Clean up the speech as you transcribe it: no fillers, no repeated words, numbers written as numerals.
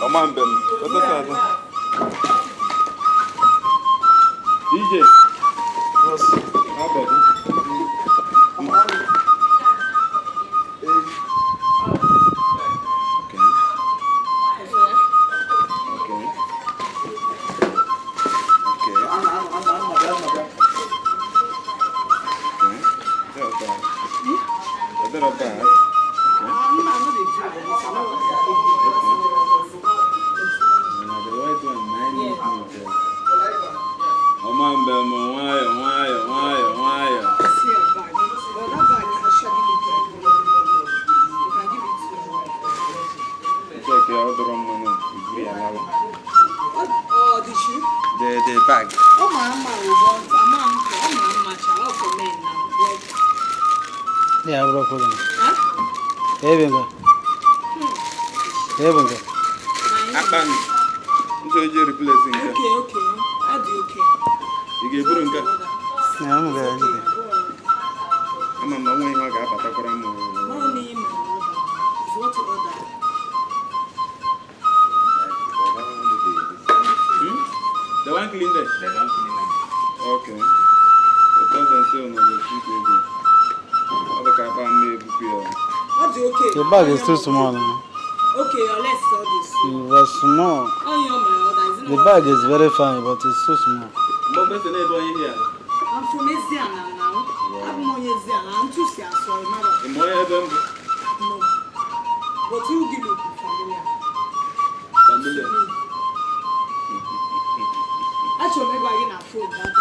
Omambem. What is that? DJ. Yes. How about the bag? Oh, Mama, for men now. Yeah, bro. Huh? Hey, Bingo. Hey, Bingo. Akan. You replacing. Okay. I'll do okay. You get put in. Yeah, I'm going to I'm not going to go to Money, if you want to order. The one clean there? They don't clean them. Okay. The thousand still on the street. All the car made here. I'll do okay. The bag is too small now. Okay, let's sell this. It was small. Oh, you're my order. The bag is very fine, but it's too small. What is the neighbor here? I'm from Asiana now. I'm from Asiana. I'm too scared, sorry, madam. In my head, No. But you give me familiar. familiar. Actually, maybe I get a phone that time.